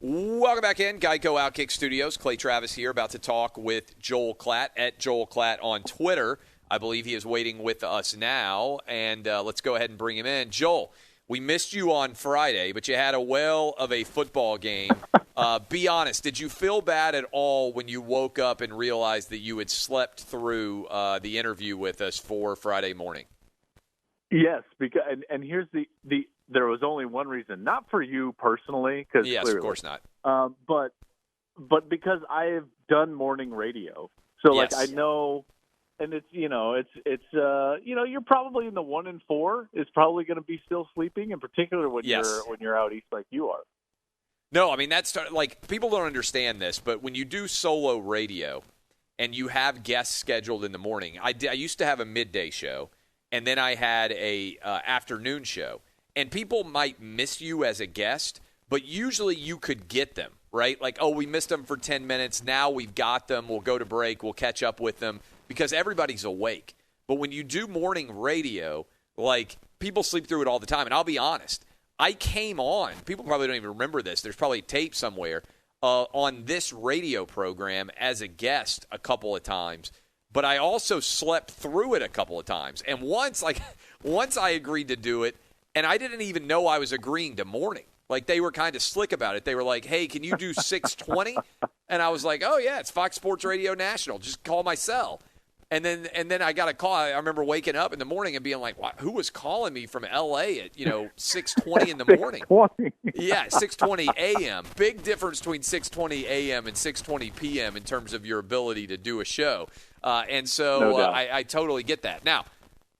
Welcome back in. Geico Outkick Studios. Clay Travis here, about to talk with Joel Klatt at Joel Klatt on Twitter. I believe he is waiting with us now, and let's go ahead and bring him in. Joel, we missed you on Friday, but you had a whale of a football game. Be honest, did you feel bad at all when you woke up and realized that you had slept through the interview with us for Friday morning? Yes, because and here's the there was only one reason, not for you personally, because yes, clearly, of course not. But because I have done morning radio, so yes. like I know, and it's you're probably in the 1 in 4 is probably going to be still sleeping, in particular when you're out east like you are. No, I mean that's like people don't understand this, but when you do solo radio and you have guests scheduled in the morning, I used to have a midday show. And then I had a afternoon show. And people might miss you as a guest, but usually you could get them, right? Like, oh, we missed them for 10 minutes. Now we've got them. We'll go to break. We'll catch up with them because everybody's awake. But when you do morning radio, like, people sleep through it all the time. And I'll be honest, I came on. People probably don't even remember this. There's probably tape somewhere on this radio program as a guest a couple of times. But I also slept through it a couple of times. And once I agreed to do it, and I didn't even know I was agreeing to morning. Like, they were kind of slick about it. They were like, hey, can you do 6:20? And I was like, oh, yeah, it's Fox Sports Radio National. Just call my cell. And then I got a call. I remember waking up in the morning and being like, who was calling me from L.A. at, 6:20 in the morning? 6:20. Yeah, 6:20 a.m. Big difference between 6:20 a.m. and 6:20 p.m. in terms of your ability to do a show. And so No doubt. I totally get that. Now,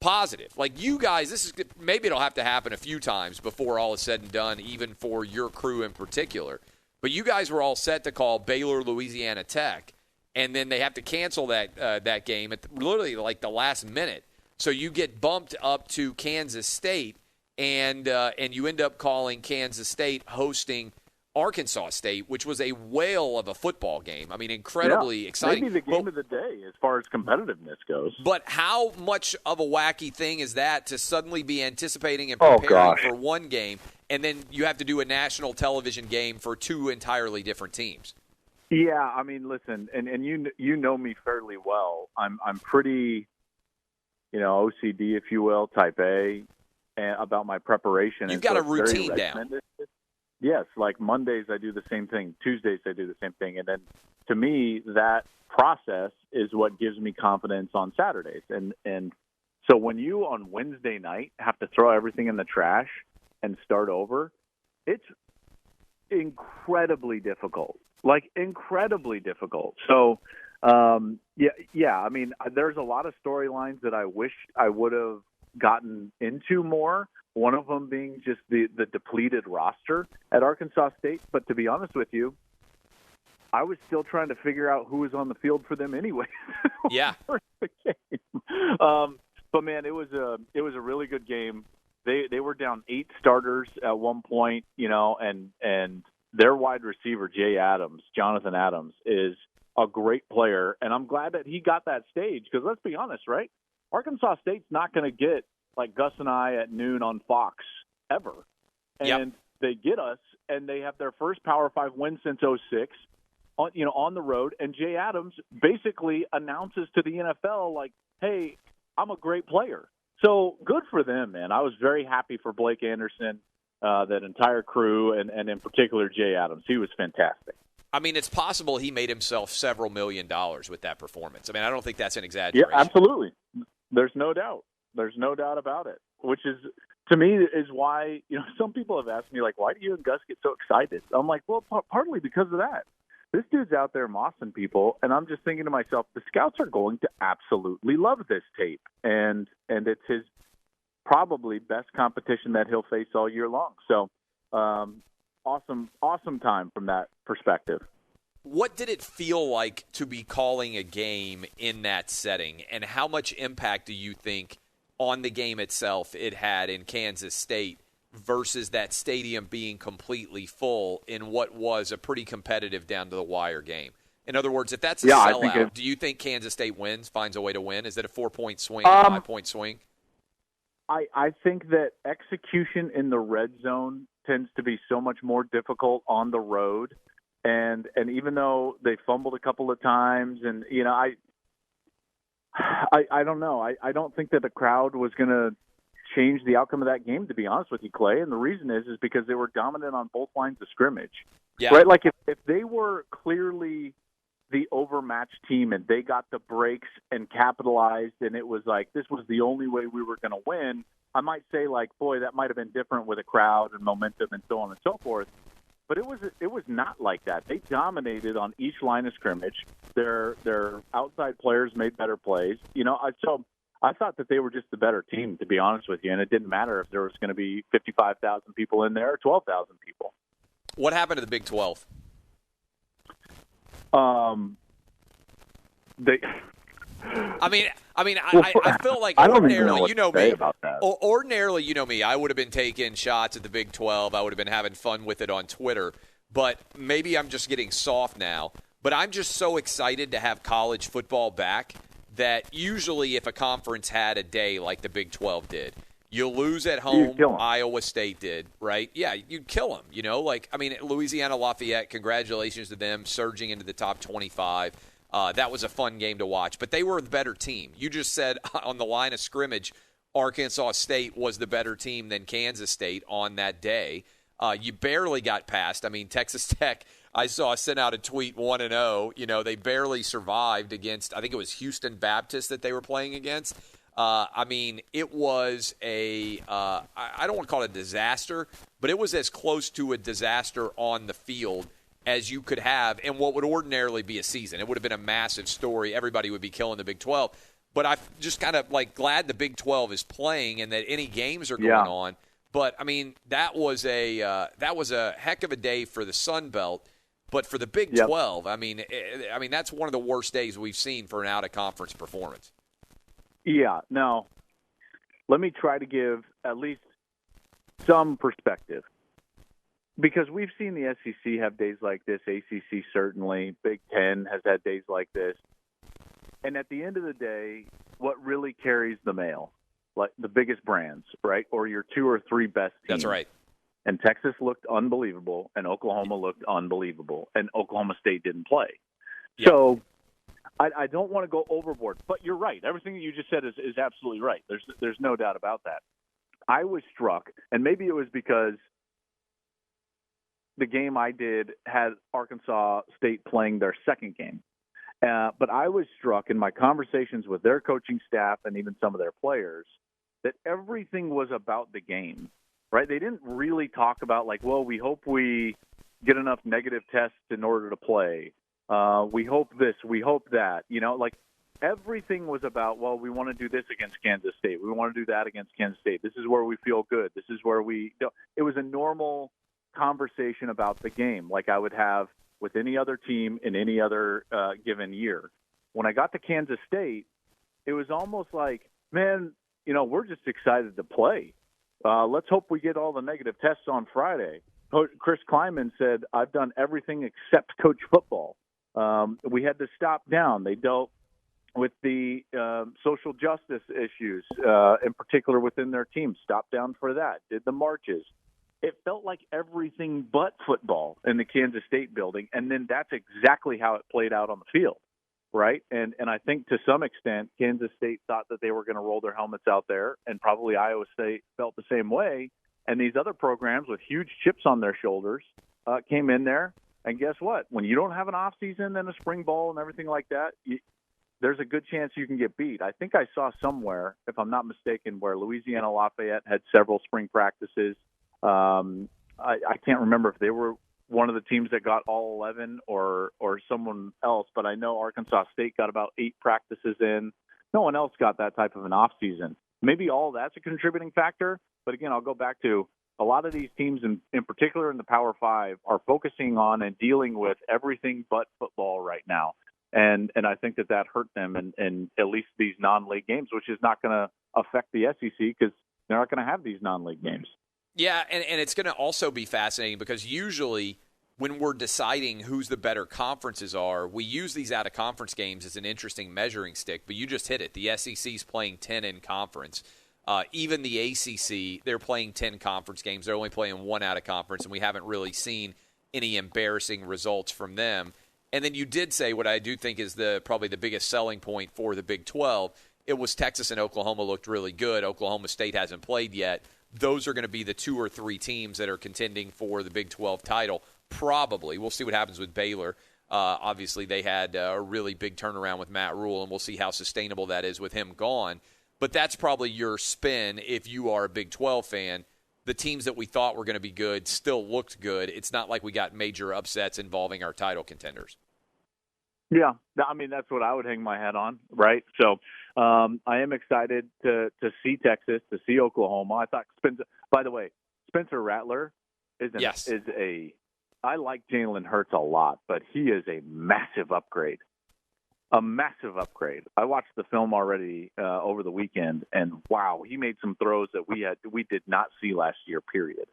positive. Like you guys, maybe it'll have to happen a few times before all is said and done, even for your crew in particular. But you guys were all set to call Baylor, Louisiana Tech. And then they have to cancel that game at literally like the last minute. So you get bumped up to Kansas State, and you end up calling Kansas State hosting Arkansas State, which was a whale of a football game. I mean, incredibly exciting. Maybe the game of the day as far as competitiveness goes. But how much of a wacky thing is that to suddenly be anticipating and preparing for one game, and then you have to do a national television game for two entirely different teams? Yeah, I mean, listen, and you know me fairly well. I'm pretty, OCD, if you will, type A, about my preparation. You've got a routine down. Yes, like Mondays I do the same thing. Tuesdays I do the same thing. And then to me, that process is what gives me confidence on Saturdays. And so when you on Wednesday night have to throw everything in the trash and start over, it's incredibly difficult. Like incredibly difficult. So, yeah. I mean, there's a lot of storylines that I wish I would have gotten into more. One of them being just the depleted roster at Arkansas State. But to be honest with you, I was still trying to figure out who was on the field for them anyway. Yeah. But man, it was a really good game. They were down 8 starters at one point, and their wide receiver, Jonathan Adams, is a great player. And I'm glad that he got that stage because let's be honest, right? Arkansas State's not going to get like Gus and I at noon on Fox ever. And They get us, and they have their first Power 5 win since 2006 on the road. And Jay Adams basically announces to the NFL, like, hey, I'm a great player. So good for them, man. I was very happy for Blake Anderson, that entire crew, and in particular Jay Adams. He was fantastic. I mean, it's possible he made himself several $1 million with that performance. I mean, I don't think that's an exaggeration. Yeah, absolutely. There's no doubt. There's no doubt about it, which is, to me, is why, some people have asked me, like, why do you and Gus get so excited? I'm like, well, partly because of that. This dude's out there mossing people, and I'm just thinking to myself, the scouts are going to absolutely love this tape, and it's his probably best competition that he'll face all year long. So, awesome time from that perspective. What did it feel like to be calling a game in that setting, and how much impact do you think on the game itself it had in Kansas State versus that stadium being completely full in what was a pretty competitive down-to-the-wire game? In other words, if that's a sellout, do you think Kansas State wins, finds a way to win? Is it a 4-point swing, a 5-point swing? I think that execution in the red zone tends to be so much more difficult on the road. And even though they fumbled a couple of times, and I don't know. I don't think that the crowd was going to change the outcome of that game, to be honest with you, Clay. And the reason is because they were dominant on both lines of scrimmage. Yeah. Right? Like if they were clearly the overmatched team and they got the breaks and capitalized, and it was like this was the only way we were going to win, I might say, like, boy, that might have been different with a crowd and momentum and so on and so forth. But it was not like that. They dominated on each line of scrimmage. Their outside players made better plays. So I thought that they were just the better team, to be honest with you, and it didn't matter if there was going to be 55,000 people in there or 12,000 people. What happened to the Big 12? I feel like ordinarily, me. Ordinarily, you know me. I would have been taking shots at the Big 12. I would have been having fun with it on Twitter. But maybe I'm just getting soft now. But I'm just so excited to have college football back that usually if a conference had a day like the Big 12 did, you lose at home, Iowa State did, right? Yeah, you'd kill them, Louisiana Lafayette, congratulations to them, surging into the top 25. That was a fun game to watch. But they were the better team. You just said on the line of scrimmage, Arkansas State was the better team than Kansas State on that day. You barely got past. Texas Tech, I saw sent out a tweet 1-0. They barely survived against, I think it was Houston Baptist that they were playing against. It was I don't want to call it a disaster, but it was as close to a disaster on the field as you could have in what would ordinarily be a season. It would have been a massive story. Everybody would be killing the Big 12. But I'm just kind of glad the Big 12 is playing and that any games are going on. But, that was a heck of a day for the Sun Belt. But for the Big 12, that's one of the worst days we've seen for an out-of-conference performance. Yeah. Now, let me try to give at least some perspective. Because we've seen the SEC have days like this, ACC certainly, Big Ten has had days like this. And at the end of the day, what really carries the mail? Like the biggest brands, right? Or your two or three best teams. That's right. And Texas looked unbelievable, and Oklahoma looked unbelievable, and Oklahoma State didn't play. Yep. So I don't want to go overboard, but you're right. Everything that you just said is absolutely right. There's no doubt about that. I was struck, and maybe it was because the game I did had Arkansas State playing their second game. But I was struck in my conversations with their coaching staff and even some of their players that everything was about the game, right? They didn't really talk about we hope we get enough negative tests in order to play. We hope this, we hope that, everything was about, we want to do this against Kansas State. We want to do that against Kansas State. This is where we feel good. This is where it was a normal conversation about the game like I would have with any other team in any other given year. When I got to Kansas State, it was almost like, man, we're just excited to play. Let's hope we get all the negative tests on Friday. Chris Kleiman said, I've done everything except coach football. We had to stop down. They dealt with the social justice issues, in particular within their team. Stopped down for that. Did the marches. It felt like everything but football in the Kansas State building, and then that's exactly how it played out on the field, right? And I think to some extent, Kansas State thought that they were going to roll their helmets out there, and probably Iowa State felt the same way. And these other programs with huge chips on their shoulders came in there, and guess what? When you don't have an off season and a spring ball and everything like that, there's a good chance you can get beat. I think I saw somewhere, if I'm not mistaken, where Louisiana Lafayette had several spring practices. I can't remember if they were one of the teams that got all 11 or someone else, but I know Arkansas State got about 8 practices in. No one else got that type of an off season. Maybe all that's a contributing factor, but again, I'll go back to a lot of these teams, in particular in the Power 5, are focusing on and dealing with everything but football right now. And I think that hurt them in at least these non-league games, which is not going to affect the SEC because they're not going to have these non-league games. Yeah, and it's going to also be fascinating because usually when we're deciding who's the better conferences are, we use these out-of-conference games as an interesting measuring stick, but you just hit it. The SEC's playing 10 in conference. Even the ACC, they're playing 10 conference games. They're only playing one out of conference, and we haven't really seen any embarrassing results from them. And then you did say what I do think is probably the biggest selling point for the Big 12. It was Texas and Oklahoma looked really good. Oklahoma State hasn't played yet. Those are going to be the 2 or 3 teams that are contending for the Big 12 title. Probably. We'll see what happens with Baylor. Obviously, they had a really big turnaround with Matt Rule, and we'll see how sustainable that is with him gone. But that's probably your spin if you are a Big 12 fan. The teams that we thought were going to be good still looked good. It's not like we got major upsets involving our title contenders. Yeah, I mean, that's what I would hang my hat on, right? So I am excited to see Texas, to see Oklahoma. I thought by the way, Spencer Rattler I like Jalen Hurts a lot, but he is a massive upgrade. A massive upgrade. I watched the film already over the weekend, and wow, he made some throws that we did not see last year, period.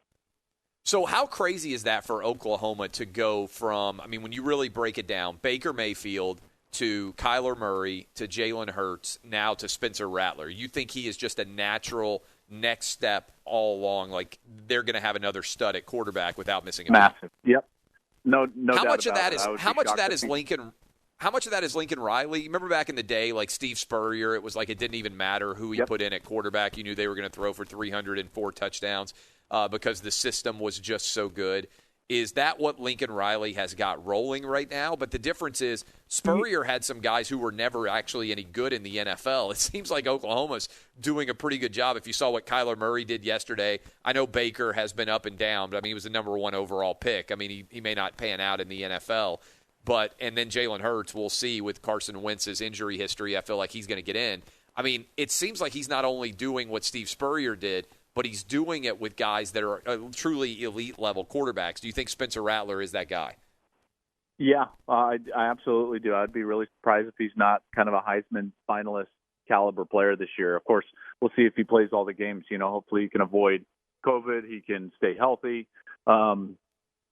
So how crazy is that for Oklahoma to go from, I mean, when you really break it down, Baker Mayfield to Kyler Murray to Jalen Hurts, now to Spencer Rattler? You think he is just a natural next step all along? Like they're going to have another stud at quarterback without missing a beat? Massive. Yep. No how doubt much of about that it. is how much of that is Lincoln? How much of that is Lincoln Riley? Remember back in the day, like Steve Spurrier, it was like it didn't even matter who he put in at quarterback. You knew they were going to throw for 304 touchdowns because the system was just so good. Is that what Lincoln Riley has got rolling right now? But the difference is Spurrier had some guys who were never actually any good in the NFL. It seems like Oklahoma's doing a pretty good job. If you saw what Kyler Murray did yesterday, I know Baker has been up and down, but I mean, he was the number 1 overall pick. I mean, he may not pan out in the NFL. And then Jalen Hurts, we'll see with Carson Wentz's injury history. I feel like he's going to get in. I mean, it seems like he's not only doing what Steve Spurrier did, but he's doing it with guys that are truly elite-level quarterbacks. Do you think Spencer Rattler is that guy? Yeah, I absolutely do. I'd be really surprised if he's not kind of a Heisman finalist caliber player this year. Of course, we'll see if he plays all the games. Hopefully he can avoid COVID. He can stay healthy.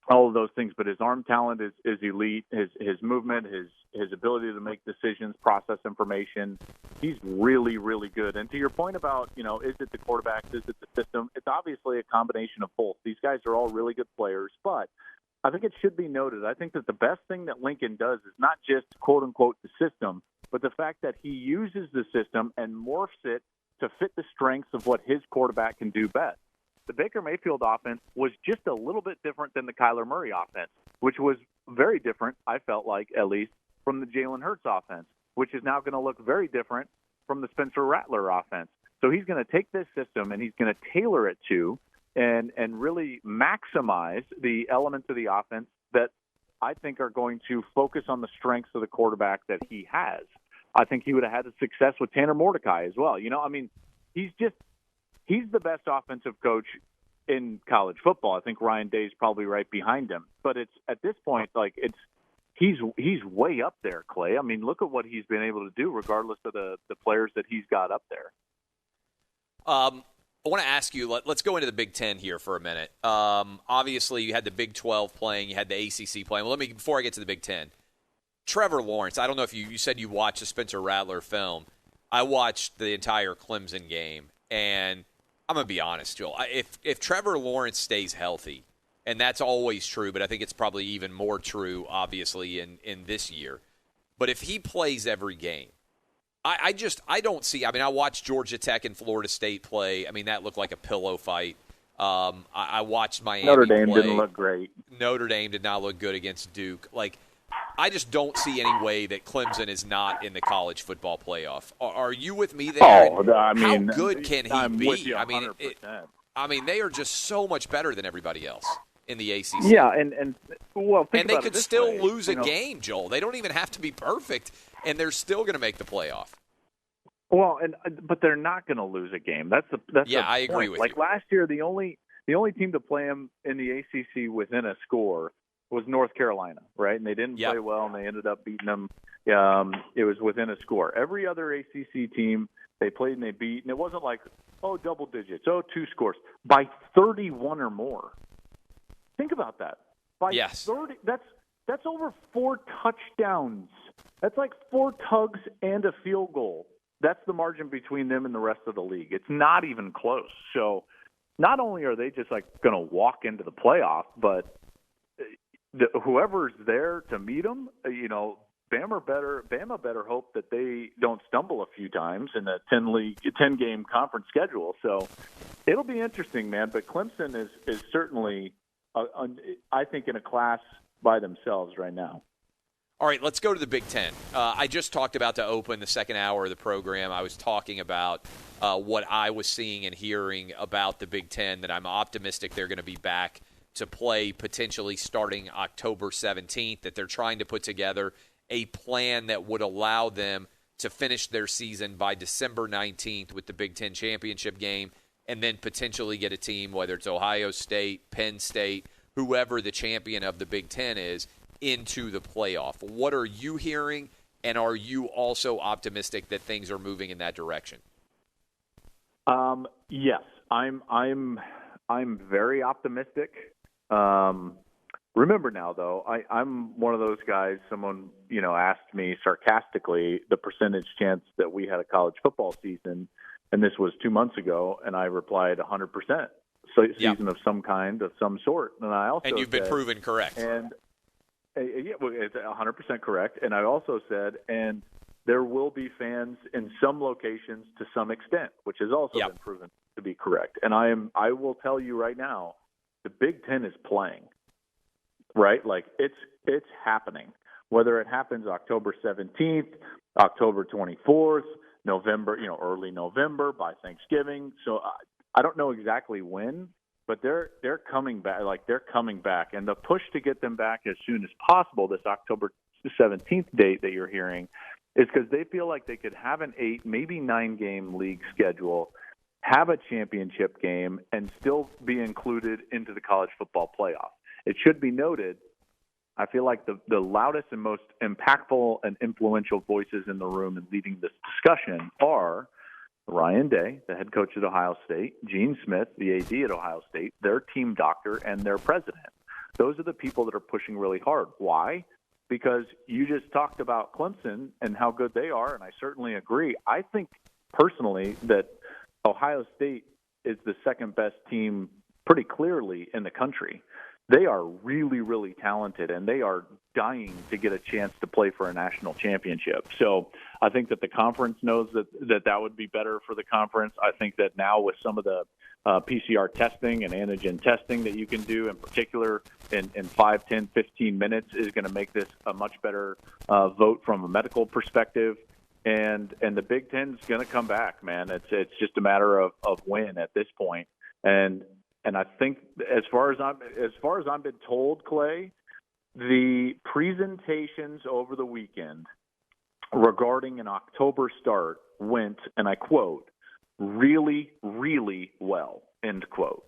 All of those things, but his arm talent is elite. His movement, his ability to make decisions, process information, he's really, really good. And to your point about, is it the quarterbacks, is it the system? It's obviously a combination of both. These guys are all really good players, but I think it should be noted. I think that the best thing that Lincoln does is not just quote unquote the system, but the fact that he uses the system and morphs it to fit the strengths of what his quarterback can do best. The Baker Mayfield offense was just a little bit different than the Kyler Murray offense, which was very different, I felt like, at least, from the Jalen Hurts offense, which is now going to look very different from the Spencer Rattler offense. So he's going to take this system and he's going to tailor it to and really maximize the elements of the offense that I think are going to focus on the strengths of the quarterback that he has. I think he would have had success with Tanner Mordecai as well. He's the best offensive coach in college football. I think Ryan Day's probably right behind him. But it's at this point, he's way up there, Clay. I mean, look at what he's been able to do, regardless of the players that he's got up there. I want to ask you, let's go into the Big Ten here for a minute. Obviously, you had the Big 12 playing, you had the ACC playing. Well, before I get to the Big Ten, Trevor Lawrence, I don't know if you said you watched the Spencer Rattler film. I watched the entire Clemson game, and I'm going to be honest, Joel. If Trevor Lawrence stays healthy, and that's always true, but I think it's probably even more true, obviously, in this year. But if he plays every game, I don't see – I watched Georgia Tech and Florida State play. I mean, that looked like a pillow fight. I watched Miami Notre Dame play. Didn't look great. Notre Dame did not look good against Duke. I just don't see any way that Clemson is not in the college football playoff. Are you with me there? How good can he be? With you 100%. They are just so much better than everybody else in the ACC. Yeah, and they could still lose a game, Joel. They don't even have to be perfect, and they're still going to make the playoff. Well, but they're not going to lose a game. That's I agree with you. Last year, the only team to play them in the ACC within a score was North Carolina, right? And they didn't play well, and they ended up beating them. It was within a score. Every other ACC team they played and they beat, and it wasn't like, double digits, 2 scores, by 31 or more. Think about that. By 30, that's over 4 touchdowns. That's like 4 tugs and a field goal that's the margin between them and the rest of the league. It's not even close. So not only are they just like going to walk into the playoff, but whoever's there to meet them, Bama better hope that they don't stumble a few times in the 10-game conference schedule. So it'll be interesting, man. But Clemson is certainly, I think, in a class by themselves right now. All right, let's go to the Big Ten. I just talked about to open the second hour of the program. I was talking about what I was seeing and hearing about the Big Ten, that I'm optimistic they're going to be back to play potentially starting October 17th, that they're trying to put together a plan that would allow them to finish their season by December 19th with the Big Ten championship game, and then potentially get a team, whether it's Ohio State, Penn State, whoever the champion of the Big Ten is, into the playoff. What are you hearing, and are you also optimistic that things are moving in that direction? Yes, I'm very optimistic. Remember now, though, I'm one of those guys. Someone asked me sarcastically the percentage chance that we had a college football season, and this was 2 months ago, and I replied 100%. So season of some kind, of some sort, and I also you've been proven correct. And it's 100% correct. And I also said, and there will be fans in some locations to some extent, which has also been proven to be correct. And I will tell you right now, the Big Ten is playing, right? Like it's happening. Whether it happens October 17th, October 24th, November, early November by Thanksgiving. So I don't know exactly when, but they're coming back. Like they're coming back, and the push to get them back as soon as possible, this October 17th date that you're hearing, is because they feel like they could have an 8, maybe 9-game league schedule, have a championship game, and still be included into the college football playoff. It should be noted, I feel like the loudest and most impactful and influential voices in the room and leading this discussion are Ryan Day, the head coach at Ohio State, Gene Smith, the AD at Ohio State, their team doctor, and their president. Those are the people that are pushing really hard. Why? Because you just talked about Clemson and how good they are, and I certainly agree. I think personally that Ohio State is the second best team pretty clearly in the country. They are really, really talented, and they are dying to get a chance to play for a national championship. So I think that the conference knows that would be better for the conference. I think that now with some of the PCR testing and antigen testing that you can do, in particular in 5, 10, 15 minutes, is going to make this a much better vote from a medical perspective. And the Big Ten's going to come back, man. It's just a matter of when at this point. And I think as far as I've been told, Clay, the presentations over the weekend regarding an October start went, and I quote, really, really well, end quote.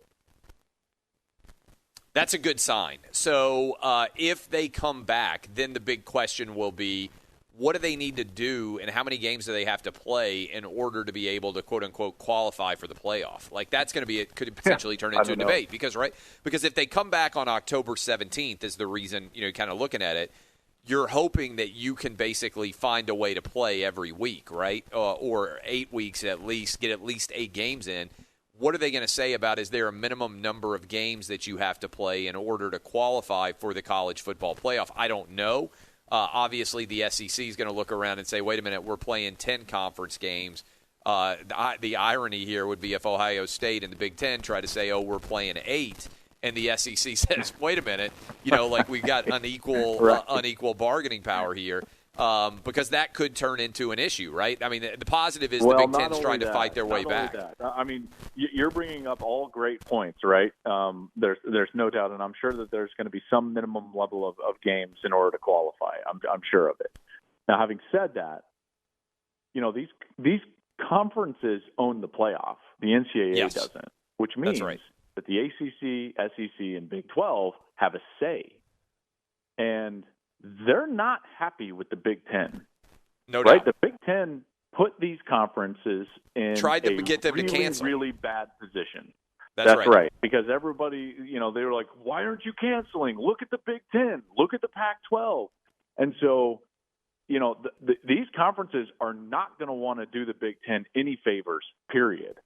That's a good sign. So if they come back, then the big question will be, what do they need to do and how many games do they have to play in order to be able to, quote unquote, qualify for the playoff? Like that's going to be, it could potentially turn into a debate because if they come back on October 17th is the reason, kind of looking at it, you're hoping that you can basically find a way to play every week, right? Or 8 weeks at least, get at least 8 games in. What are they going to say about, is there a minimum number of games that you have to play in order to qualify for the college football playoff? I don't know. Obviously, the SEC is going to look around and say, wait a minute, we're playing 10 conference games. The irony here would be if Ohio State and the Big Ten try to say, we're playing 8, and the SEC says, wait a minute, like we've got unequal bargaining power here, because that could turn into an issue, right? I mean, the positive is the Big Ten's trying to fight their way back. I mean, you're bringing up all great points, right? There's no doubt, and I'm sure that there's going to be some minimum level of games in order to qualify. I'm sure of it. Now, having said that, these conferences own the playoff. The NCAA doesn't, which means that the ACC, SEC, and Big 12 have a say. And they're not happy with the Big Ten. No doubt. Right? The Big Ten put these conferences in tried to get them really, to cancel. really bad position. That's right. Because everybody, they were like, why aren't you canceling? Look at the Big Ten. Look at the Pac-12. And so these conferences are not going to want to do the Big Ten any favors, period.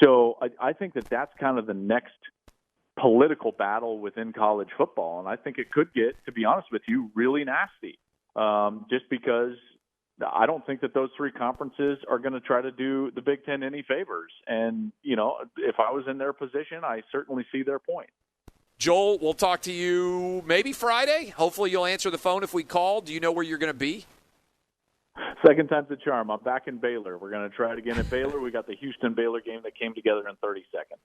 So I think that's kind of the next political battle within college football. And I think it could get, to be honest with you, really nasty, just because I don't think that those three conferences are going to try to do the Big Ten any favors. And, if I was in their position, I certainly see their point. Joel, we'll talk to you maybe Friday. Hopefully you'll answer the phone if we call. Do you know where you're going to be? Second time's the charm. I'm back in Baylor. We're going to try it again at Baylor. We got the Houston-Baylor game that came together in 30 seconds.